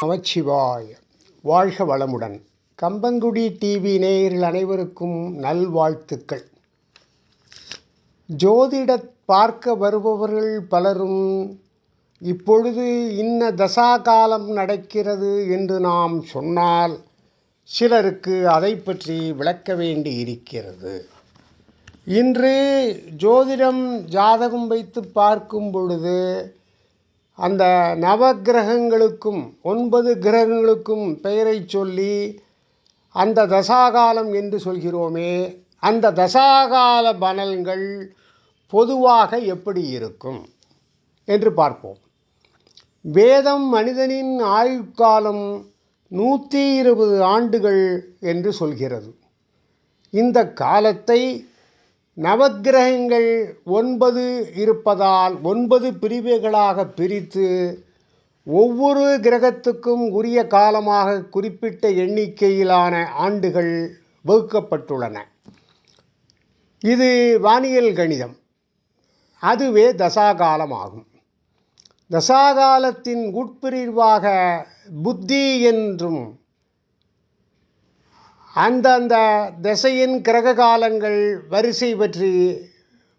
நமச்சிவாய. வாழ்க வளமுடன். கம்பங்குடி டிவி நேயர்கள் அனைவருக்கும் நல்வாழ்த்துக்கள். ஜோதிட பார்க்க வருபவர்கள் பலரும் இப்பொழுது இன்ன தசாகாலம் நடக்கிறது என்று நாம் சொன்னால் சிலருக்கு அதை பற்றி விளக்க வேண்டி இருக்கிறது. இன்று ஜோதிடம் ஜாதகம் வைத்து பார்க்கும் பொழுது அந்த நவக்கிரகங்களுக்கும் 9 கிரகங்களுக்கும் பெயரை சொல்லி அந்த தசாகாலம் என்று சொல்கிறோமே, அந்த தசாகால பலன்கள் பொதுவாக எப்படி இருக்கும் என்று பார்ப்போம். வேதம் மனிதனின் ஆயுட்காலம் 120 ஆண்டுகள் என்று சொல்கிறது. இந்த காலத்தை நவக்கிரகங்கள் 9 இருப்பதால் 9 பிரிவுகளாக பிரித்து ஒவ்வொரு கிரகத்துக்கும் உரிய காலமாக குறிப்பிட்ட எண்ணிக்கையிலான ஆண்டுகள் வகுக்கப்பட்டுள்ளன. இது வானியல் கணிதம். அதுவே தசாகாலமாகும். தசாகாலத்தின் உட்பிரிவாக புத்தி என்றும் அந்தந்த திசையின் கிரக காலங்கள் வரிசை பற்றி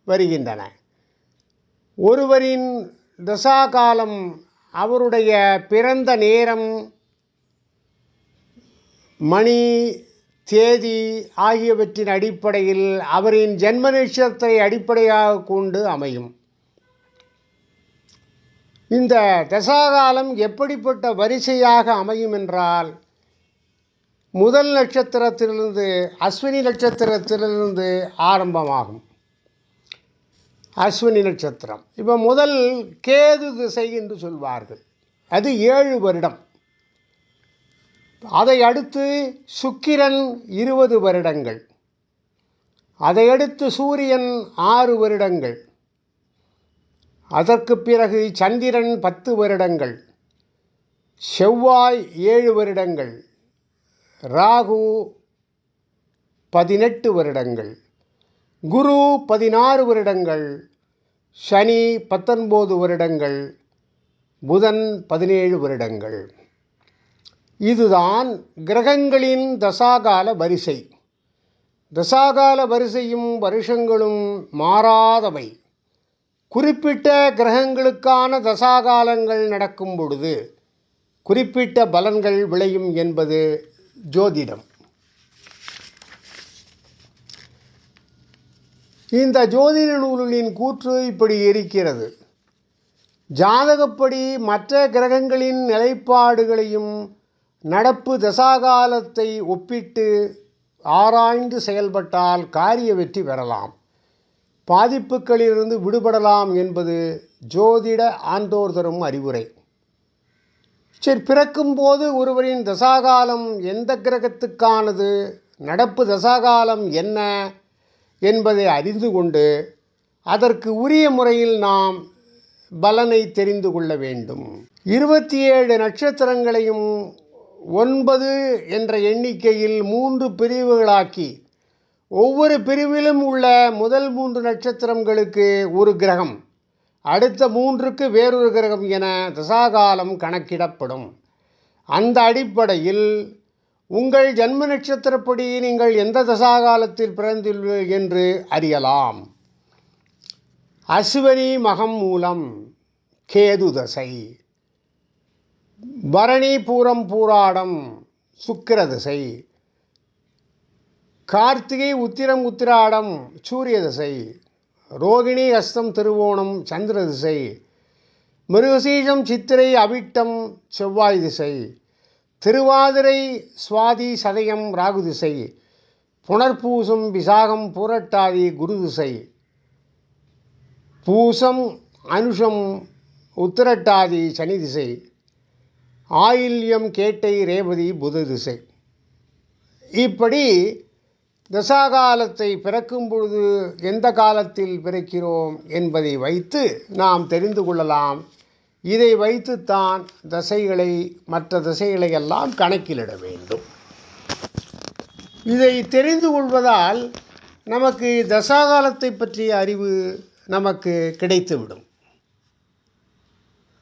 வருகின்றன. ஒருவரின் தசாகாலம் அவருடைய பிறந்த நேரம், மணி, தேதி ஆகியவற்றின் அடிப்படையில் அவரின் ஜென்ம நட்சத்திரத்தை அடிப்படையாக கொண்டு அமையும். இந்த தசாகாலம் எப்படிப்பட்ட வரிசையாக அமையும் என்றால், முதல் நட்சத்திரத்திலிருந்து அஸ்வினி நட்சத்திரத்திலிருந்து ஆரம்பமாகும். அஸ்வினி நட்சத்திரம் இப்போ முதல் கேது திசை என்று சொல்வார்கள். அது 7 வருடம். அதை அடுத்து சுக்கிரன் 20 வருடங்கள். அதையடுத்து சூரியன் 6 வருடங்கள். அதற்கு பிறகு சந்திரன் 10 வருடங்கள். செவ்வாய் 7 வருடங்கள். ராகு 18 வருடங்கள். குரு 16 வருடங்கள். சனி 19 வருடங்கள். புதன் 17 வருடங்கள். இதுதான் கிரகங்களின் தசாகால வரிசை. தசாகால வரிசையும் வருஷங்களும் மாறாதவை. குறிப்பிட்ட கிரகங்களுக்கான தசாகாலங்கள் நடக்கும் பொழுது குறிப்பிட்ட பலன்கள் விளையும் என்பது ஜோதிடம். இந்த ஜோதிட நூல்களின் கூற்று இப்படி இருக்கிறது. ஜாதகப்படி மற்ற கிரகங்களின் நிலைப்பாடுகளையும் நடப்பு தசாகாலத்தை ஒப்பிட்டு ஆராய்ந்து செயல்பட்டால் காரிய வெற்றி பெறலாம், பாதிப்புகளிலிருந்து விடுபடலாம் என்பது ஜோதிட ஆண்டோர் தரும் அறிவுரை. சரி, பிறக்கும்போது ஒருவரின் தசாகாலம் எந்த கிரகத்துக்கானது, நடப்பு தசாகாலம் என்ன என்பதை அறிந்து கொண்டு அதற்கு உரிய முறையில் நாம் பலனை தெரிந்து கொள்ள வேண்டும். 27 நட்சத்திரங்களையும் 9 என்ற எண்ணிக்கையில் 3 பிரிவுகளாக்கி ஒவ்வொரு பிரிவிலும் உள்ள முதல் 3 நட்சத்திரங்களுக்கு ஒரு கிரகம், அடுத்த 3க்கு வேறொரு கிரகம் என தசாகாலம் கணக்கிடப்படும். அந்த அடிப்படையில் உங்கள் ஜன்ம நட்சத்திரப்படி நீங்கள் எந்த தசாகாலத்தில் பிறந்துள்ளீர்கள் என்று அறியலாம். அஸ்வினி மகம் மூலம் கேது தசை, பரணி பூரம் பூராடம் சுக்கிர தசை, கார்த்திகை உத்திரம் உத்திராடம் சூரிய தசை, ரோகிணி அஸ்தம் திருவோணம் சந்திர திசை, மிருகசீஷம் சித்திரை அவிட்டம் செவ்வாய் திசை, திருவாதிரை சுவாதி சதயம் ராகு திசை, புனர்பூசம் விசாகம் பூரட்டாதி குரு திசை, பூசம் அனுஷம் உத்திரட்டாதி சனி திசை, ஆயில்யம் கேட்டை ரேவதி புத திசை. இப்படி தசாகாலத்தை பிறக்கும் பொழுது எந்த காலத்தில் பிறக்கிறோம் என்பதை வைத்து நாம் தெரிந்து கொள்ளலாம். இதை வைத்துத்தான் மற்ற திசைகளை எல்லாம் கணக்கிலிட வேண்டும். இதை தெரிந்து கொள்வதால் நமக்கு தசாகாலத்தை பற்றிய அறிவு நமக்கு கிடைத்துவிடும்.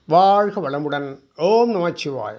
வாழ்க வளமுடன். ஓம் நமச்சிவாய.